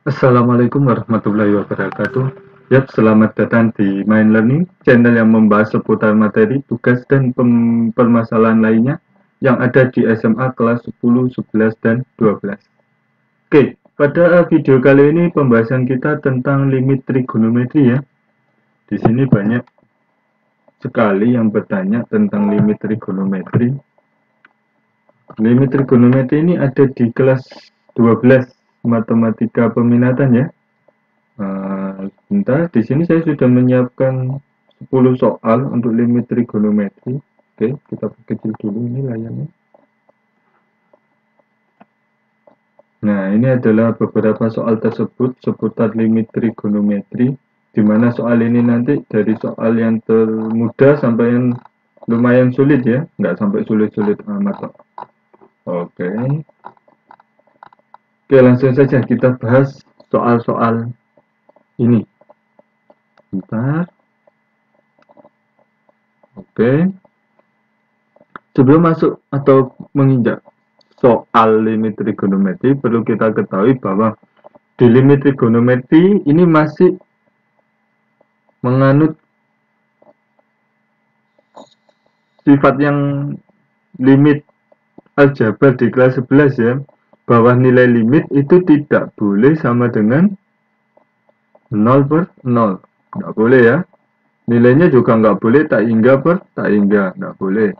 Assalamualaikum warahmatullahi wabarakatuh. Yap, selamat datang di Mind Learning, channel yang membahas seputar materi, tugas, dan permasalahan lainnya yang ada di SMA kelas 10, 11, dan 12. Oke, pada video kali ini pembahasan kita tentang limit trigonometri ya. Di sini banyak sekali yang bertanya tentang limit trigonometri. Limit trigonometri ini ada di kelas 12 matematika peminatan ya. Sebentar, di sini saya sudah menyiapkan 10 soal untuk limit trigonometri. Oke, kita perkecil dulu ini layarnya. Nah, ini adalah beberapa soal tersebut seputar limit trigonometri, di mana soal ini nanti dari soal yang termudah sampai yang lumayan sulit ya, nggak sampai sulit-sulit amat. Oke, oke langsung saja kita bahas soal-soal ini. Bentar. Oke. Sebelum masuk atau menginjak soal limit trigonometri, perlu kita ketahui bahwa di limit trigonometri ini masih menganut sifat yang limit aljabar di kelas 11 ya, bahwa nilai limit itu tidak boleh sama dengan 0 per 0. Nggak boleh ya. Nilainya juga nggak boleh tak hingga per tak hingga, nggak boleh.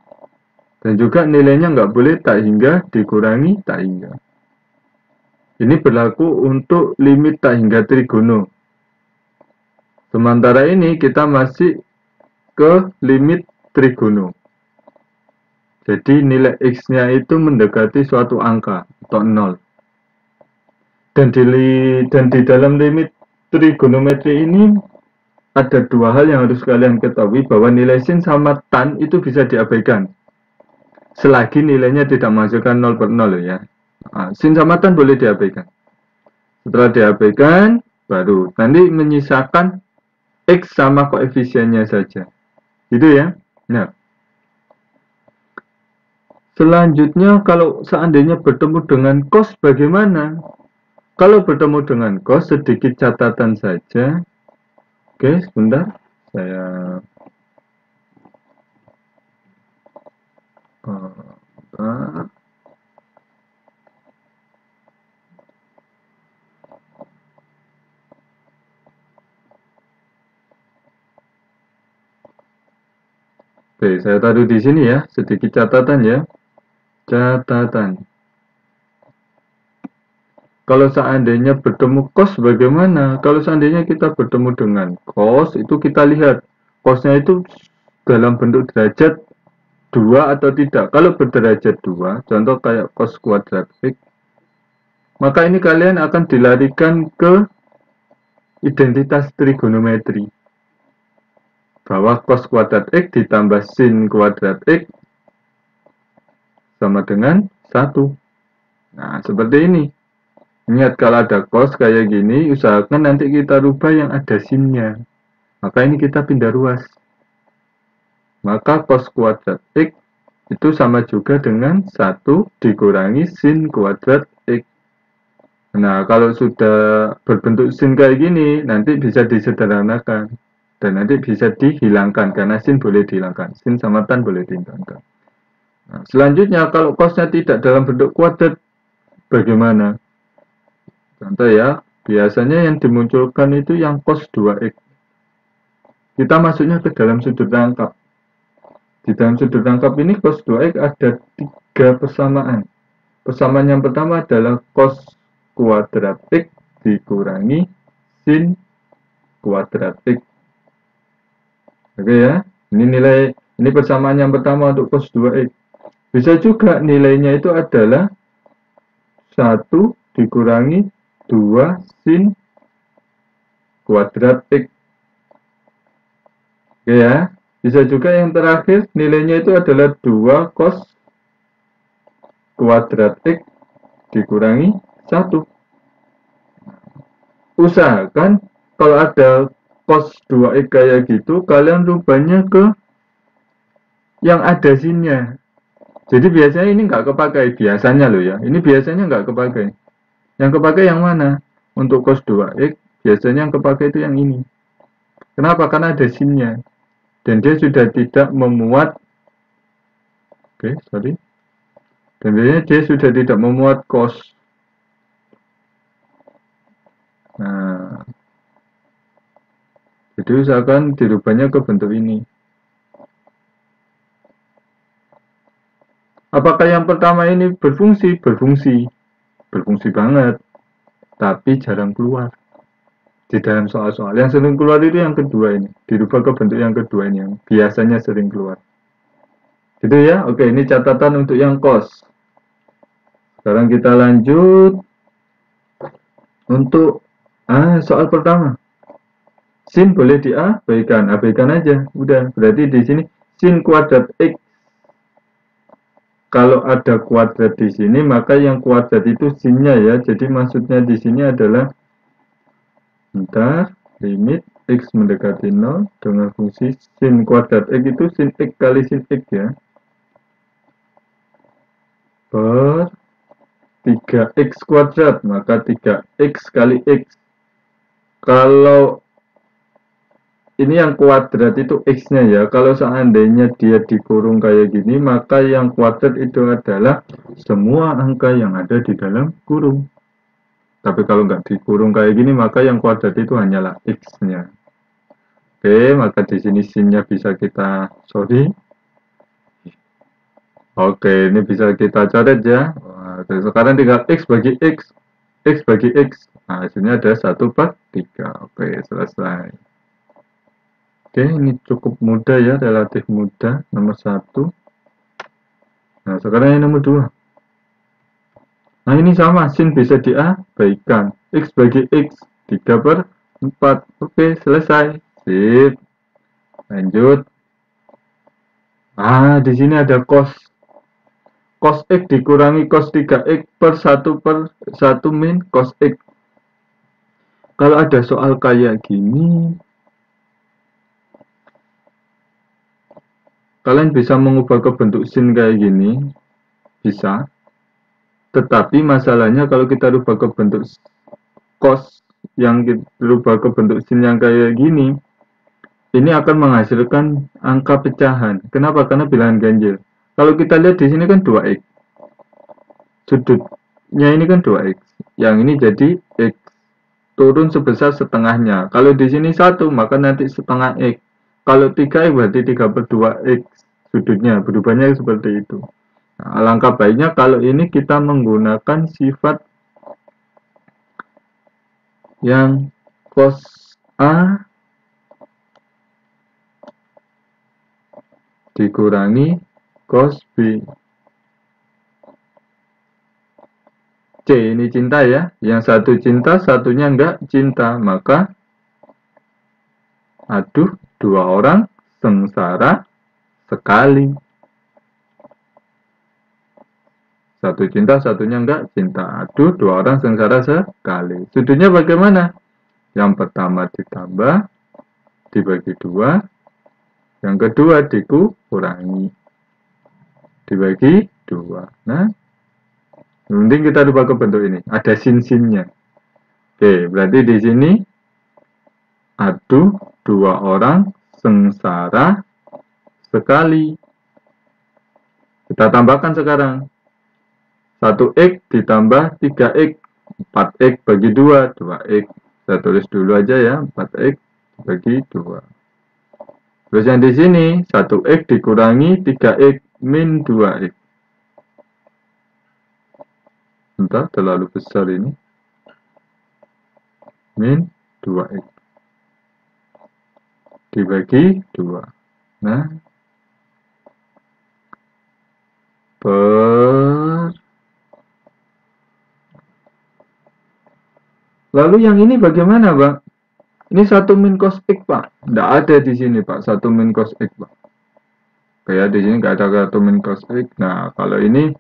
Dan juga nilainya nggak boleh tak hingga dikurangi tak hingga. Ini berlaku untuk limit tak hingga trigono. Sementara ini kita masih ke limit trigono. Jadi nilai X-nya itu mendekati suatu angka atau 0. Dan di dalam limit trigonometri ini ada dua hal yang harus kalian ketahui, bahwa nilai sin sama tan itu bisa diabaikan selagi nilainya tidak menghasilkan 0 per 0 ya. Sin sama tan boleh diabaikan. Setelah diabaikan, baru nanti menyisakan X sama koefisiennya saja. Gitu ya. Nah, selanjutnya kalau seandainya bertemu dengan cos bagaimana? Kalau bertemu dengan cos, sedikit catatan saja. Oke, sebentar. Saya Oke, saya taruh di sini ya, sedikit catatan ya. Catatan. Kalau seandainya bertemu cos bagaimana? Kalau seandainya kita bertemu dengan cos, itu kita lihat cosnya itu dalam bentuk derajat 2 atau tidak. Kalau berderajat 2, contoh kayak cos kuadrat X, maka ini kalian akan dilarikan ke identitas trigonometri. Bahwa cos kuadrat X ditambah sin kuadrat X sama dengan 1. Nah, seperti ini. Ingat, kalau ada cos kayak gini, usahakan nanti kita rubah yang ada sinnya. Maka ini kita pindah ruas. Maka cos kuadrat X itu sama juga dengan 1 dikurangi sin kuadrat X. Nah, kalau sudah berbentuk sin kayak gini, nanti bisa disederhanakan. Dan nanti bisa dihilangkan, karena sin boleh dihilangkan. Sin sama tan boleh dihilangkan. Nah, selanjutnya, kalau cosnya tidak dalam bentuk kuadrat, bagaimana? Contoh ya, biasanya yang dimunculkan itu yang cos 2x. Kita masuknya ke dalam sudut rangkap. Di dalam sudut rangkap ini cos 2x ada 3 persamaan. Persamaan yang pertama adalah cos kuadrat X dikurangi sin kuadrat X. Oke ya, ini persamaan yang pertama untuk cos 2x. Bisa juga nilainya itu adalah 1 dikurangi 2 sin kuadrat X. Oke ya, bisa juga yang terakhir nilainya itu adalah 2 cos kuadrat X dikurangi 1. Usahakan kalau ada cos 2x kayak gitu, kalian rubahnya ke yang ada sinnya. Jadi biasanya ini nggak kepakai, biasanya loh ya. Ini biasanya nggak kepakai. Yang kepakai yang mana? untuk cos 2x, biasanya yang kepakai itu yang ini. Kenapa? Karena ada sinnya. Dan dia sudah tidak memuat, dan biasanya dia sudah tidak memuat cos. Nah, jadi usahakan dirubahnya ke bentuk ini. Apakah yang pertama ini berfungsi? Berfungsi. Berfungsi banget. Tapi jarang keluar di dalam soal-soal. Yang sering keluar itu yang kedua ini. Dirubah ke bentuk yang kedua ini, yang biasanya sering keluar. Gitu ya. Oke, ini catatan untuk yang cos. Sekarang kita lanjut untuk soal pertama. Sin boleh diabaikan, abaikan aja. Udah, berarti di sini sin kuadrat x. Kalau ada kuadrat di sini, maka yang kuadrat itu sinnya ya. Jadi maksudnya di sini adalah limit x mendekati 0 dengan fungsi sin kuadrat x itu sin x kali sin x ya. Per 3x kuadrat, maka 3x kali x. Kalau ini yang kuadrat itu x-nya ya. Kalau seandainya dia dikurung kayak gini, maka yang kuadrat itu adalah semua angka yang ada di dalam kurung. Tapi kalau nggak dikurung kayak gini, maka yang kuadrat itu hanyalah x-nya. Oke, maka di sini sin-nya bisa kita Oke, ini bisa kita coret ya. Sekarang tinggal x bagi x, x bagi x. Nah, hasilnya ada 1/3. Oke, selesai. Oke, ini cukup mudah ya, relatif mudah. Nomor 1. Nah, sekarang yang nomor 2. Nah, ini sama, sin bisa diabaikan. X bagi x, 3/4. Oke, selesai. Sip. Lanjut. Di sini ada cos. Cos x dikurangi cos 3x per 1/1 min cos x. Kalau ada soal kayak gini, kalian bisa mengubah ke bentuk sin kayak gini, bisa. Tetapi masalahnya kalau kita rubah ke bentuk cos yang kita rubah ke bentuk sin yang kayak gini, ini akan menghasilkan angka pecahan. Kenapa? Karena bilangan ganjil. Kalau kita lihat di sini kan 2x. Sudutnya ini kan 2x. Yang ini jadi x. Turun sebesar setengahnya. Kalau di sini 1, maka nanti setengah x. Kalau 3x berarti 3/2x sudutnya. Berubahnya seperti itu. Nah, alangkah baiknya kalau ini kita menggunakan sifat yang cos A dikurangi cos B. C ini cinta ya. Yang satu cinta, satunya enggak cinta. Maka dua orang sengsara sekali. Satu cinta, satunya enggak cinta. Dua orang sengsara sekali. Sudutnya bagaimana? Yang pertama ditambah, dibagi 2. Yang kedua dikurangi, dibagi 2. Nah, mending kita rubah ke bentuk ini. Ada sin-sinnya. Oke, berarti di sini dua orang sengsara sekali. Kita tambahkan sekarang. 1x ditambah 3x, 4x bagi 2, 2x. Saya tulis dulu aja ya, 4x bagi 2. Terus yang di sini 1x dikurangi 3x min 2x. Entah, terlalu besar ini. Min 2x. Dibagi 2. Nah, Lalu yang ini bagaimana, Pak? Ini 1 min cos x, Pak. Tidak ada di sini, Pak. 1 min cos x, Pak. Kayak di sini nggak ada 1 min cos x. Nah, kalau ini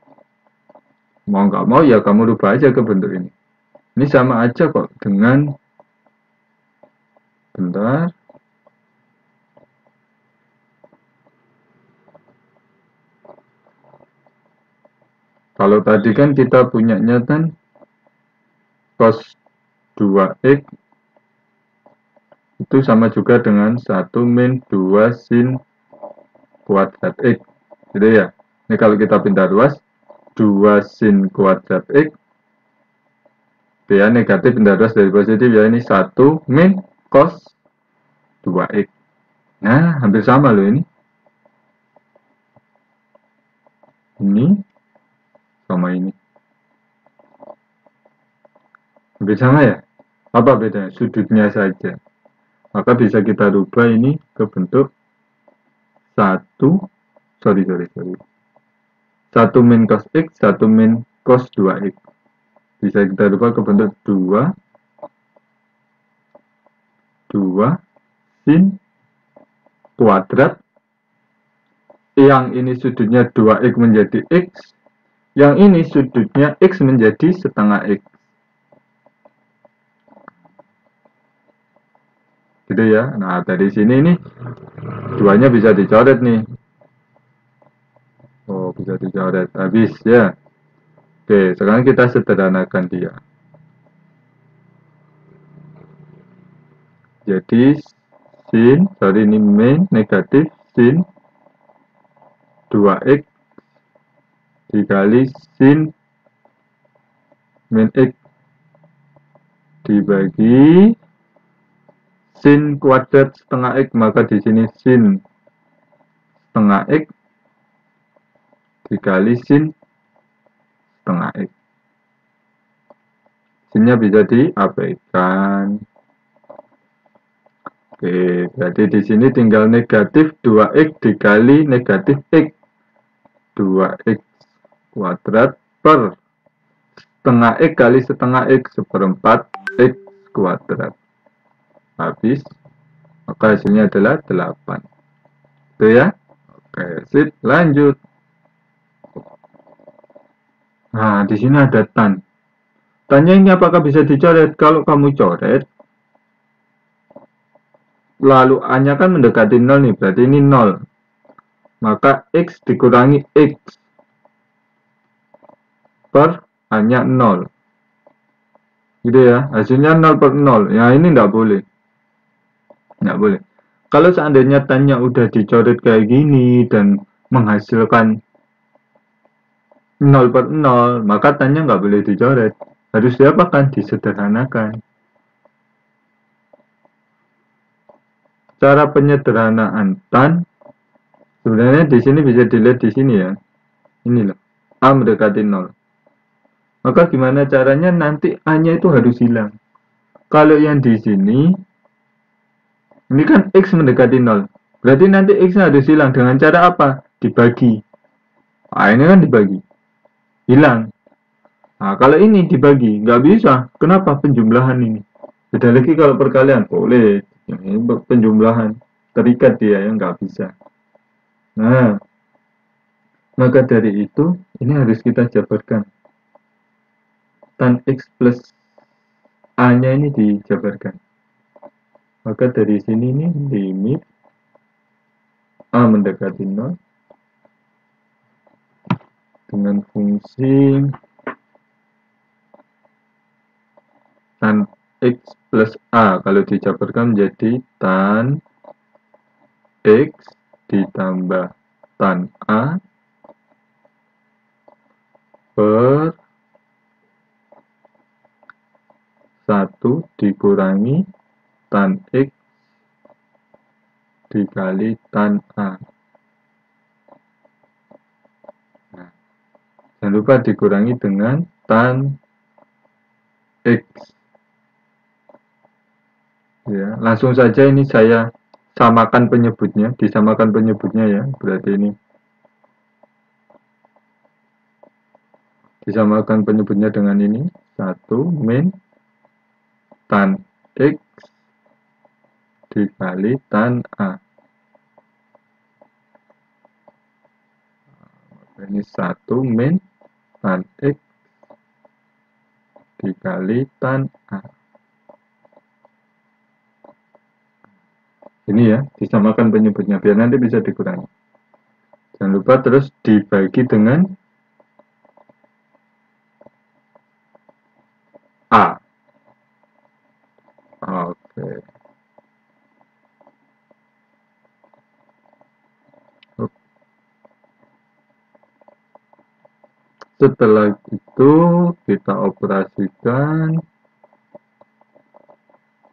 mau nggak mau ya kamu rubah aja ke bentuk ini. Ini sama aja kok dengan bentar. Kalau tadi kan kita punyanya kan cos 2x itu sama juga dengan 1 min 2 sin kuadrat x, gitu ya. Ini kalau kita pindah ruas, 2 sin kuadrat x, ya negatif pindah ruas dari positif, ya ini 1 min cos 2x. Nah, hampir sama loh ini. Ini sama ini. Hampir sama ya? Apa bedanya? Sudutnya saja. Maka bisa kita rubah ini ke bentuk 1 min cos x, 1 min cos 2x. Bisa kita rubah ke bentuk 2 sin kuadrat. Yang ini sudutnya 2x menjadi x. Yang ini sudutnya x menjadi setengah x. Gitu ya. Nah, dari sini nih duanya bisa dicoret nih. Oh, bisa dicoret. Habis ya. Oke, sekarang kita sederhanakan dia. Jadi ini min negatif sin 2x dikali sin min x dibagi sin kuadrat setengah x, maka di sini sin setengah x dikali sin setengah x. Sinnya bisa diabaikan. Oke, berarti di sini tinggal negatif 2x dikali negatif x. 2x kuadrat per setengah x kali setengah x, seperempat x kuadrat. Habis, maka hasilnya adalah 8. Itu ya. Oke, sip, lanjut. Nah, di sini ada tan. Tannya ini apakah bisa dicoret? Kalau kamu coret, lalu A-nya kan mendekati 0 nih, berarti ini 0. Maka X dikurangi X per A-nya 0. Gitu ya, hasilnya 0 per 0. Ya, ini nggak boleh. Nggak boleh. Kalau seandainya tannya udah dicoret kayak gini dan menghasilkan 0 per 0, maka tannya nggak boleh dicoret. Harus diapakan? Disederhanakan. Cara penyederhanaan tan sebenarnya di sini bisa dilihat di sini ya. Ini loh. A mendekati 0. Maka gimana caranya? Nanti A-nya itu harus hilang. Kalau yang di sini ini kan X mendekati 0. Berarti nanti X-nya harus hilang. Dengan cara apa? Dibagi. Nah, ini kan dibagi. Hilang. Nah, kalau ini dibagi, nggak bisa. Kenapa? Penjumlahan ini. Beda lagi kalau perkalian. Boleh. Ini penjumlahan. Terikat dia yang nggak bisa. Nah, maka dari itu, ini harus kita jabarkan. Tan X plus A-nya ini dijabarkan. Maka dari sini ini limit A mendekati 0 dengan fungsi tan X plus A. Kalau dijabarkan menjadi tan X ditambah tan A per 1 dikurangi tan X dikali tan A. Nah, jangan lupa dikurangi dengan tan X. Ya, langsung saja ini saya samakan penyebutnya, disamakan penyebutnya ya. Berarti ini disamakan penyebutnya dengan ini 1 min tan X dikali tan A. Ini 1 min tan X dikali tan A. Ini ya, disamakan penyebutnya biar nanti bisa dikurangi. Jangan lupa terus dibagi dengan A. Setelah itu kita operasikan.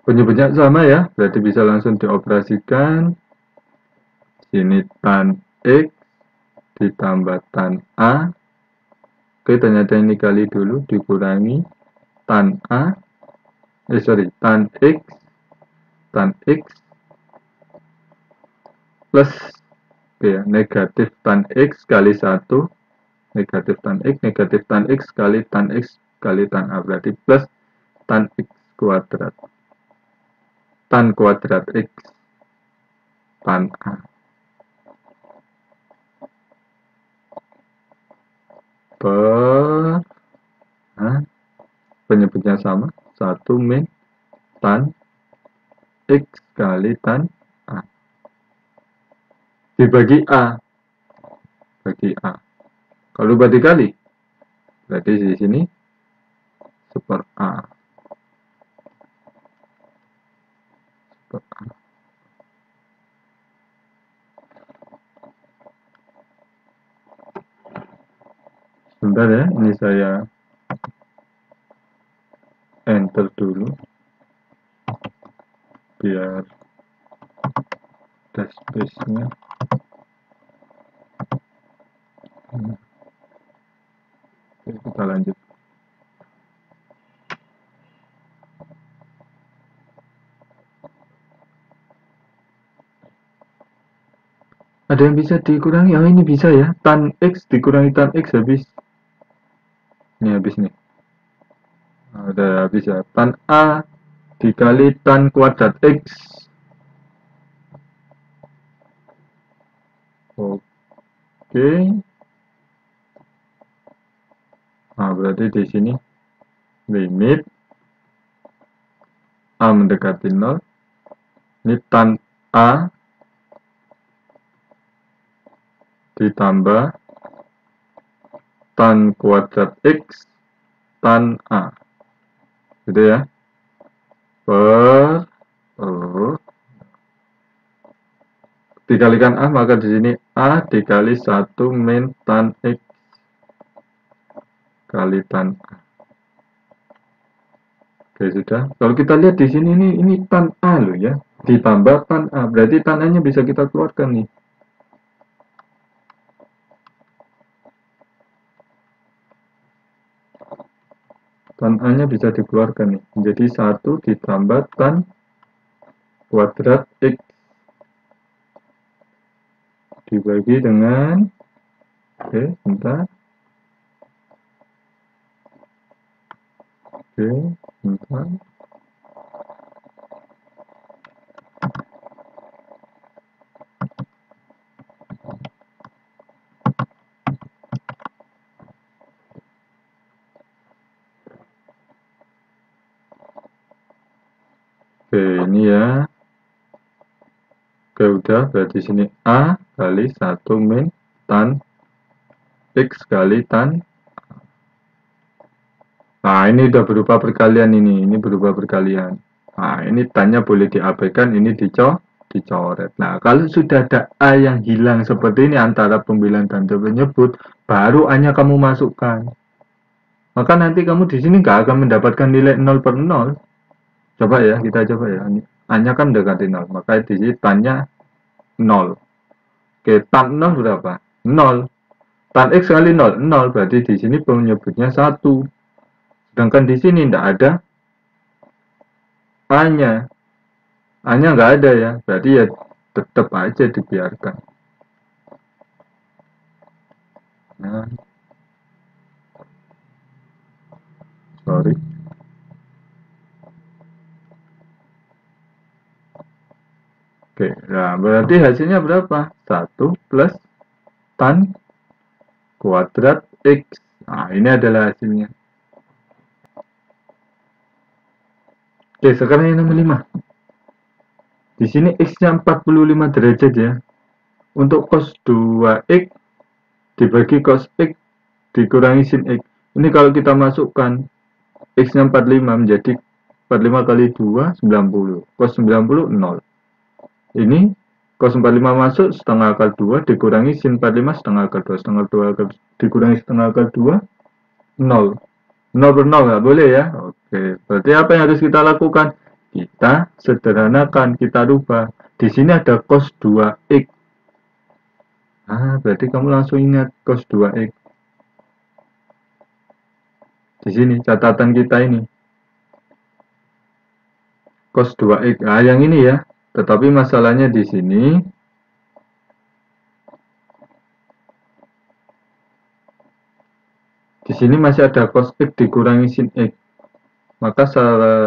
Penyebutnya sama ya, berarti bisa langsung dioperasikan. Sini tan X ditambah tan A. Oke, ternyata ini kali dulu dikurangi tan A. Tan X plus ya, negatif tan X kali 1, negatif tan X kali tan A, berarti plus tan X kuadrat, tan kuadrat X, tan A. Nah, penyebutnya sama, 1 min tan X kali tan A. Dibagi A. Bagi A. Kalau dikali, berarti di sini super A. Super A. Sebentar ya, ini saya enter dulu biar ada space-nya. Oke, kita lanjut. Ada yang bisa dikurangi? Oh, ini bisa ya. Tan X dikurangi tan X habis. Ini habis nih. Nah, udah habis ya. Tan A dikali tan kuadrat X. Oke. Nah, berarti di sini limit A mendekati 0. Ini tan A ditambah tan kuadrat X tan A. Gitu ya. Dikalikan A, maka di sini A dikali 1 min tan X kali tan A. Oke, sudah. Kalau kita lihat di sini ini tan A loh ya, ditambah tan A. Berarti tan A-nya bisa kita keluarkan nih. Tan A-nya bisa dikeluarkan nih. Menjadi 1 ditambah tan kuadrat X dibagi dengan, oke, bentar. Oke, bentar. Oke, ini ya. Oke, udah. Berarti sini A kali 1 min tan X kali tan. Nah, ini udah berupa perkalian ini. Ini berupa perkalian. Nah, ini tannya boleh diabaikan, ini dicoret. Nah, kalau sudah ada A yang hilang seperti ini antara pembilang dan penyebut, baru A-nya kamu masukkan. Maka nanti kamu di sini nggak akan mendapatkan nilai 0 per 0. Coba ya, kita coba ya. A-nya kan mendekati 0, maka di sini tannya 0. Oke, tan 0 berapa? 0. Tan X kali 0, 0. Berarti di sini penyebutnya 1. Sedangkan di sini tidak ada A-nya. A-nya nggak ada ya. Berarti ya tetap aja dibiarkan. Nah, sorry. Oke, nah berarti hasilnya berapa? 1 plus tan kuadrat X. Nah, ini adalah hasilnya. Oke, sekarang yang nomor 5. Di sini X-nya 45 derajat ya. Untuk cos 2X dibagi cos X dikurangi sin X. Ini kalau kita masukkan X-nya 45 menjadi 45 kali 2, 90. Cos 90, 0. Ini cos 45 masuk setengah akar 2 dikurangi sin 45 setengah akar 2. Setengah 2 dikurangi setengah akar 2. 0. 0 per 0 nggak boleh ya. Oke, berarti apa yang harus kita lakukan? Kita sederhanakan, kita rubah. Di sini ada cos 2x. Berarti kamu langsung ingat cos 2x. Di sini catatan kita ini. Cos 2x. Yang ini ya. Tetapi masalahnya di sini masih ada cos x dikurangi sin x. Maka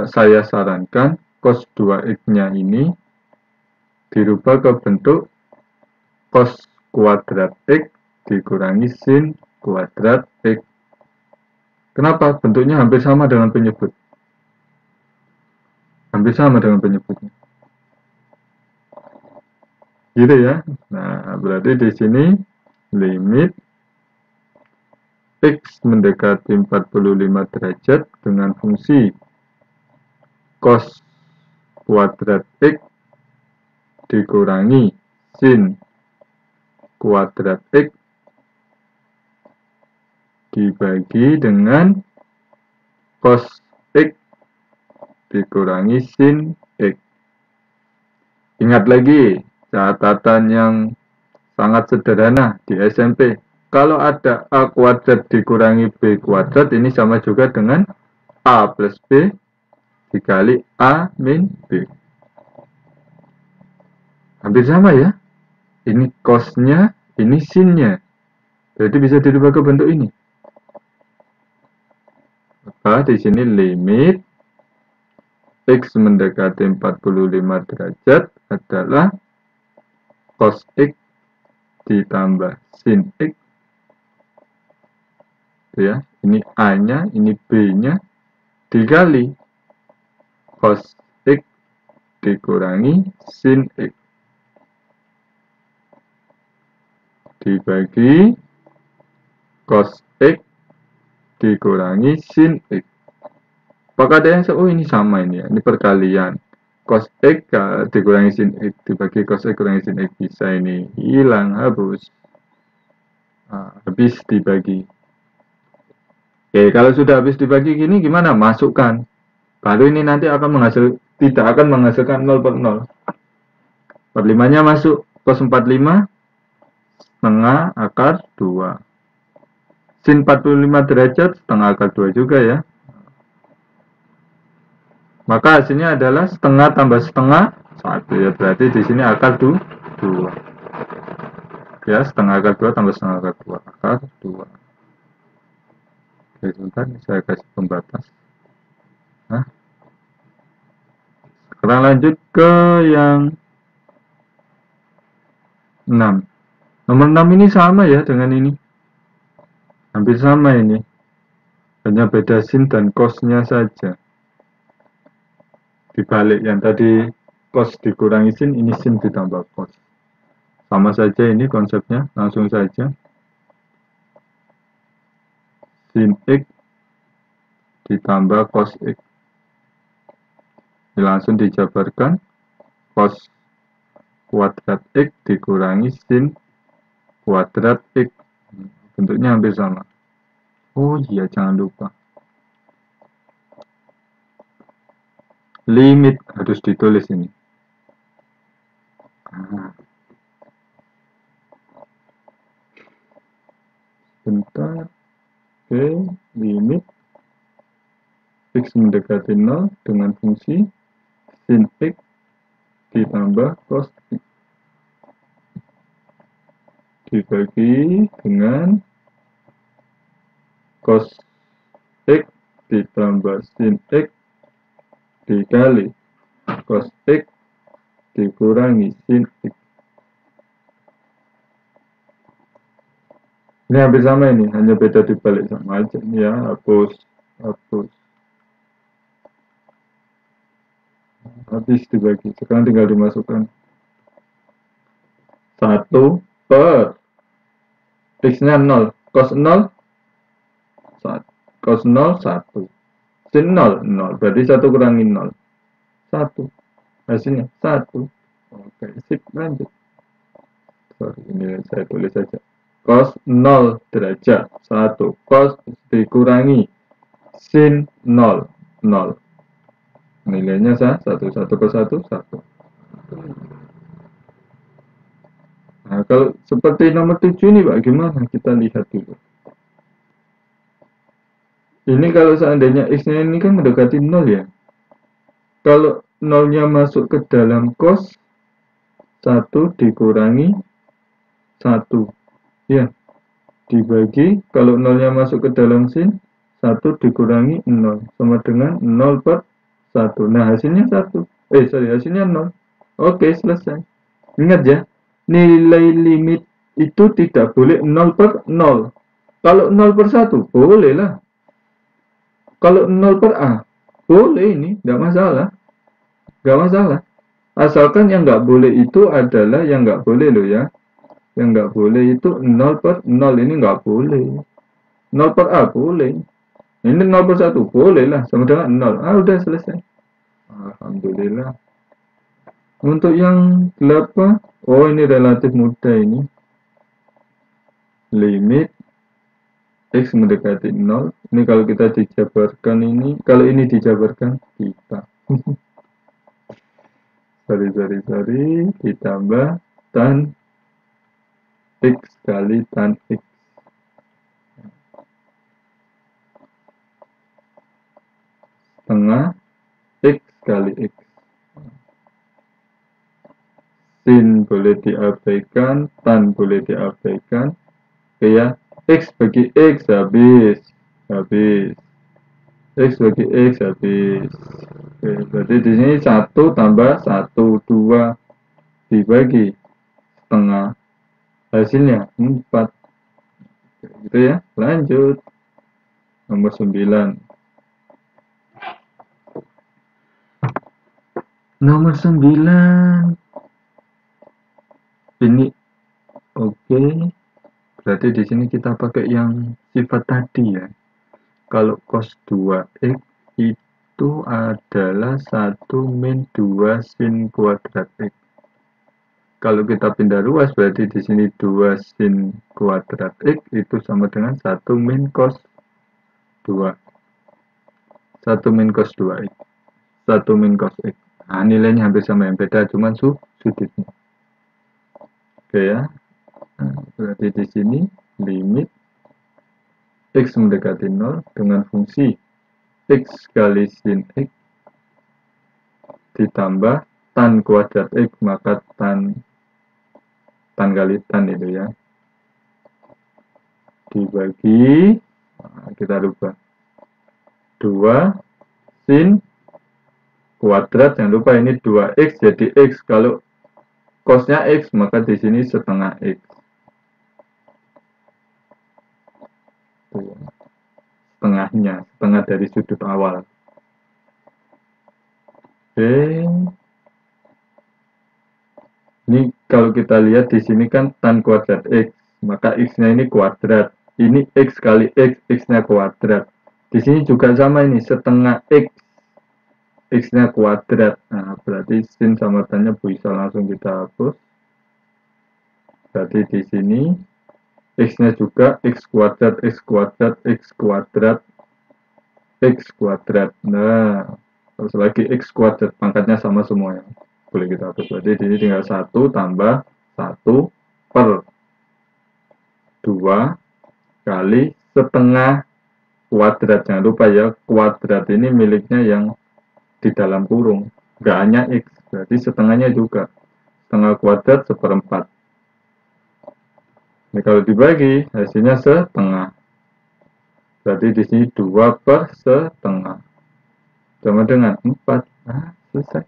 saya sarankan cos 2x-nya ini dirubah ke bentuk cos kuadrat x dikurangi sin kuadrat x. Kenapa? Bentuknya hampir sama dengan penyebut. Hampir sama dengan penyebutnya. Gitu ya. Nah, berarti di sini limit x mendekati 45 derajat dengan fungsi cos kuadrat x dikurangi sin kuadrat x dibagi dengan cos x dikurangi sin x. Ingat lagi catatan yang sangat sederhana di SMP. Kalau ada A kuadrat dikurangi B kuadrat, ini sama juga dengan A plus B dikali A min B. Hampir sama ya. Ini cosnya, ini sinnya. Jadi bisa dirubah ke bentuk ini. Maka di sini limit x mendekati 45 derajat adalah cos x ditambah sin x. Ya, ini A-nya, ini B-nya dikali cos x dikurangi sin x dibagi cos x dikurangi sin x. Apakah ada yang ini sama ini ya, ini perkalian cos x dikurangi sin x dibagi cos x kurangi sin x, bisa ini hilang, hapus. Habis dibagi. Oke, kalau sudah habis dibagi gini gimana? Masukkan. Baru ini nanti tidak akan menghasilkan 0 per 0. 45-nya masuk, cos 45 setengah akar 2. Sin 45 derajat setengah akar 2 juga ya. Maka hasilnya adalah setengah tambah setengah 1 ya. Berarti di sini akar 2. Ya, setengah akar 2 tambah setengah akar 2. Akar 2. Oke, sebentar saya kasih pembatas. Sekarang lanjut ke yang 6. Nomor 6 ini sama ya dengan ini. Hampir sama ini. Hanya beda sin dan cosnya saja. Dibalik yang tadi cos dikurangi sin, ini sin ditambah cos. Sama saja ini konsepnya, langsung saja. Sin x ditambah cos x. Ini langsung dijabarkan. Cos kuadrat x dikurangi sin kuadrat x. Bentuknya hampir sama. Oh iya, jangan lupa. Limit harus ditulis ini. Bentar. Oke, limit x mendekati 0 dengan fungsi sin x ditambah cos x dibagi dengan cos x ditambah sin x dikali cos x dikurangi sin x. Ini hampir sama ini, hanya beda dibalik sama aja ya. Hapus. Habis dibagi. Sekarang tinggal dimasukkan 1 per x-nya 0, cos 0 1, cos 0 1, sin 0 0, berarti 1 kurangi 0 1, hasilnya 1. Oke, sip, lanjut. Sorry, ini saya tulis saja. cos 0 derajat 1, cos dikurangi sin 0, 0. Nilainya 1, 1 per 1, 1. Nah, kalau seperti nomor 7 ini bagaimana? Kita lihat dulu. Ini kalau seandainya x-nya ini kan mendekati 0 ya. Kalau 0-nya masuk ke dalam cos, 1 dikurangi 1. Ya, dibagi, kalau 0-nya masuk ke dalam sin, 1 dikurangi 0. Sama dengan 0 per 1. Nah, hasilnya 1. Hasilnya 0. Oke, selesai. Ingat ya, nilai limit itu tidak boleh 0 per 0. Kalau 0 per 1, boleh lah. Kalau 0 per A, boleh ini, nggak masalah. Nggak masalah. Asalkan yang nggak boleh itu adalah yang nggak boleh loh ya. Yang nggak boleh itu 0 per 0, ini nggak boleh. 0 per A boleh. Ini 0 per 1, boleh lah. Sama dengan 0. Ah, udah selesai. Alhamdulillah. Untuk yang 8, oh ini relatif mudah ini. Limit X mendekati 0. Ini kalau kita dijabarkan ini, kalau ini dijabarkan kita. Sorry, ditambah tan X kali tan X. Setengah X kali X. Sin boleh diabaikan, tan boleh diabaikan. Oke ya, X bagi X habis. X bagi X habis. Oke, berarti di sini 1 tambah 1, 2 dibagi setengah. Hasilnya 4. Gitu ya. Lanjut. Nomor 9. Nomor 9. Ini oke. Berarti di sini kita pakai yang sifat tadi ya. Kalau cos 2x itu adalah 1 min 2 sin kuadrat X. Kalau kita pindah ruas berarti di sini 2 sin kuadrat X itu sama dengan 1 min cos 2. 1 min cos 2X. 1 min cos X. Nah, nilainya hampir sama, yang beda cuman sudutnya. Oke ya. Nah, berarti di sini limit X mendekati 0 dengan fungsi X kali sin X ditambah tan kuadrat X, maka tan kali tan itu ya, dibagi, nah, kita rubah 2 sin kuadrat, jangan lupa ini 2x jadi X, kalau cosnya X maka di sini setengah X. Setengahnya, setengah dari sudut awal. Oke. Ini kalau kita lihat di sini kan tan kuadrat X, maka X-nya ini kuadrat. Ini X kali X, X-nya kuadrat. Di sini juga sama ini, setengah X, X-nya kuadrat. Nah, berarti sin sama tannya bisa langsung kita hapus. Berarti di sini X-nya juga X kuadrat, X kuadrat, X kuadrat, X kuadrat. Nah, terus lagi X kuadrat, pangkatnya sama semuanya. Boleh kita hapus. Berarti di sini tinggal 1 tambah 1 per 2 kali setengah kuadrat. Jangan lupa ya, kuadrat ini miliknya yang di dalam kurung, nggak hanya X, berarti setengahnya juga. Setengah kuadrat seperempat. Ini kalau dibagi, hasilnya setengah. Berarti di sini 2 per setengah. Sama dengan 4. Nah, selesai.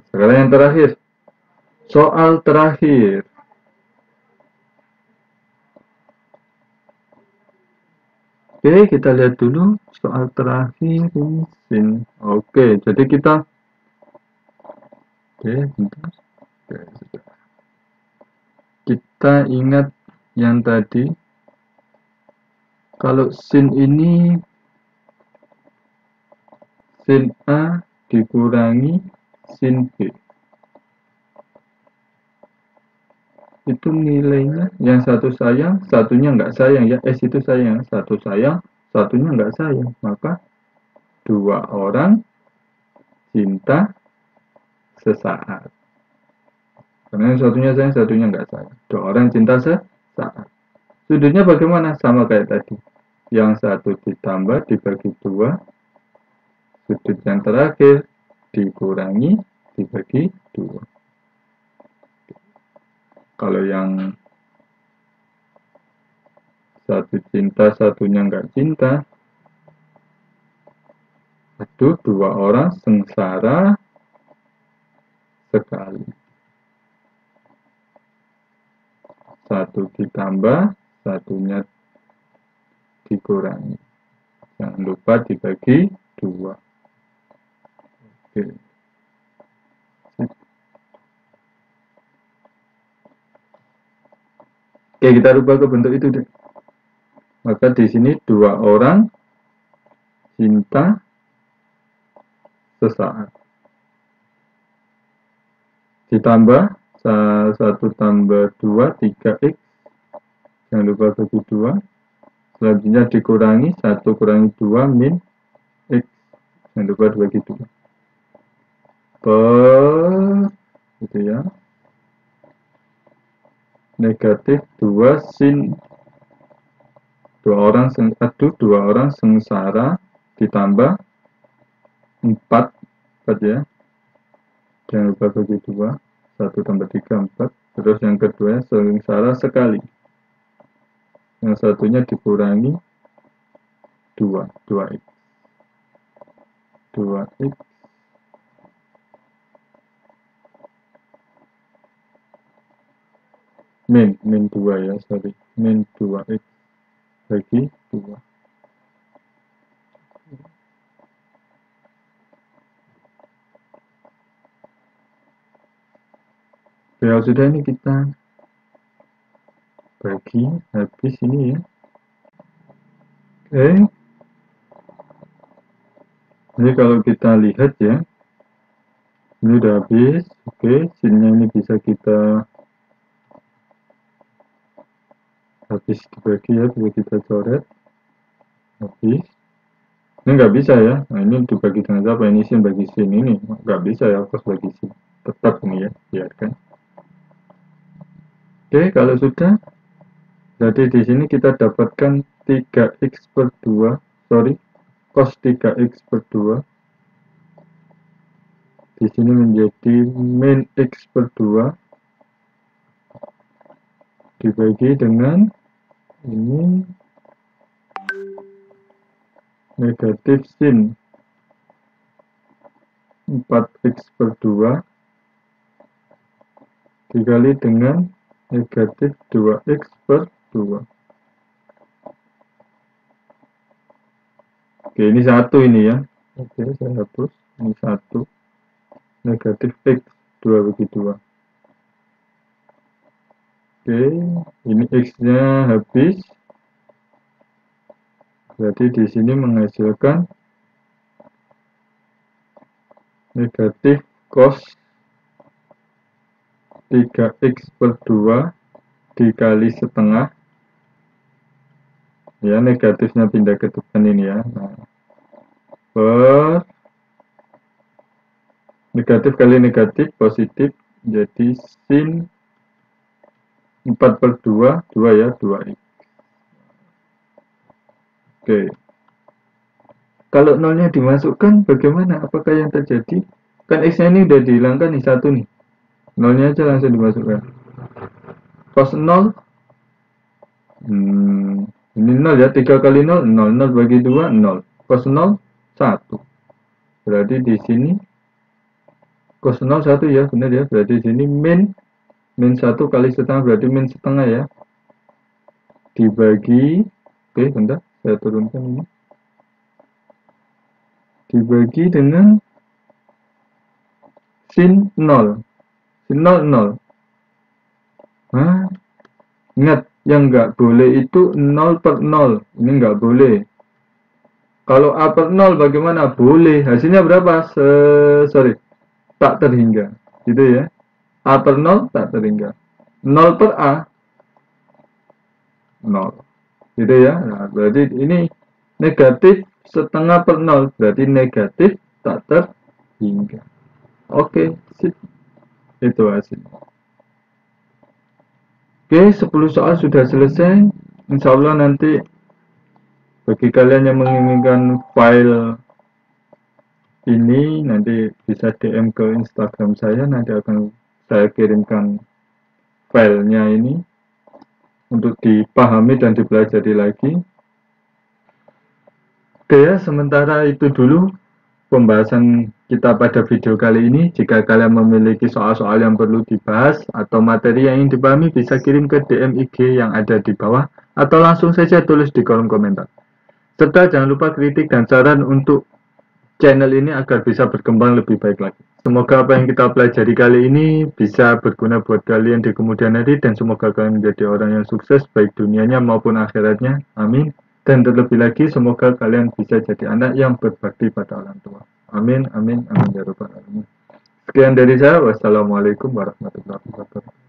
Sekarang yang terakhir. Soal terakhir. Oke, kita lihat dulu soal terakhir ini sin. Oke, jadi kita bentar. Kita ingat yang tadi, kalau sin ini sin A dikurangi sin B. itu nilainya yang satu sayang, satunya nggak sayang ya. S itu sayang, satu sayang, satunya nggak sayang. Maka dua orang cinta sesaat. Karena yang satunya sayang, satunya nggak sayang. Dua orang cinta sesaat. Sudutnya bagaimana? Sama kayak tadi. Yang satu ditambah dibagi dua. Sudut yang terakhir dikurangi dibagi dua. Kalau yang satu cinta, satunya nggak cinta, itu dua orang sengsara sekali. Satu ditambah, satunya dikurangi. Jangan lupa dibagi dua. Oke. Oke, kita rubah ke bentuk itu deh. Maka di sini dua orang cinta sesaat. Ditambah 1 tambah 2, 3x. Jangan lupa bagi 2. Selanjutnya dikurangi 1 kurangi 2 min x. Jangan lupa dibagi 2. Gitu ya. Negatif 2 sin 2 orang sengsara ditambah 4 ya. Jangan lupa bagi 2. 1 tambah 3, 4. Terus yang kedua sengsara sekali. Yang satunya dikurangi 2, 2x. 2x min 2 ya, sorry. Min 2x bagi 2. Ya sudah, ini kita bagi habis ini ya. Oke. Jadi kalau kita lihat ya, ini udah habis. Oke, sinnya ini bisa kita habis dibagi ya, bisa kita coret. Habis. Ini nggak bisa ya. Nah, ini dibagi dengan apa? Ini sin bagi sin ini nggak bisa ya, cos bagi sin. Tetap ini ya, biarkan. Oke, kalau sudah, jadi di sini kita dapatkan 3x per 2, sorry, cos 3x per 2. Di sini menjadi min x per 2 dibagi dengan ini negatif sin 4x per 2 dikali dengan negatif 2x per 2. Oke, ini 1 ini ya. Oke, saya hapus. Ini 1. Negatif x 2 bagi 2. Oke, ini x-nya habis. Jadi di sini menghasilkan negatif cos 3x per 2 dikali setengah. Ya, negatifnya pindah ke depan ini ya. Nah, per negatif kali negatif positif, jadi sin 4 per 2, 2 ya, 2x. Oke. Kalau nolnya dimasukkan, bagaimana? Apakah yang terjadi? Kan x-nya ini udah dihilangkan nih, 1 nih. Nolnya aja langsung dimasukkan. Cos 0. Ini 0 ya, 3 kali 0, 0. 0 bagi 2, 0. Cos 0, 1. Berarti di sini cos 0, 1 ya, benar ya. Berarti di sini min 1 kali setengah, berarti min setengah ya. Dibagi, oke, bentar, saya turunkan ini. Dibagi dengan sin 0. Sin 0, 0. Nah, ingat, yang nggak boleh itu 0 per 0. Ini nggak boleh. Kalau A per 0 bagaimana? Boleh. Hasilnya berapa? Sorry, tak terhingga. Gitu ya. A per 0 tak terhingga. 0 per A 0 gitu ya. Nah, berarti ini negatif setengah per 0 berarti negatif tak terhingga. Oke, sip. Itu hasilnya. Oke, 10 soal sudah selesai. Insya Allah nanti bagi kalian yang menginginkan file ini nanti bisa DM ke Instagram saya, nanti akan saya kirimkan filenya ini untuk dipahami dan dipelajari lagi. Oke ya, sementara itu dulu pembahasan kita pada video kali ini. Jika kalian memiliki soal-soal yang perlu dibahas atau materi yang ingin dipahami, bisa kirim ke DM IG yang ada di bawah atau langsung saja tulis di kolom komentar. Serta jangan lupa kritik dan saran untuk channel ini agar bisa berkembang lebih baik lagi. Semoga apa yang kita pelajari kali ini bisa berguna buat kalian di kemudian hari dan semoga kalian menjadi orang yang sukses baik dunianya maupun akhiratnya. Amin. Dan terlebih lagi semoga kalian bisa jadi anak yang berbakti pada orang tua. Amin, amin, amin ya rabbal alamin. Sekian dari saya. Wassalamualaikum warahmatullahi wabarakatuh.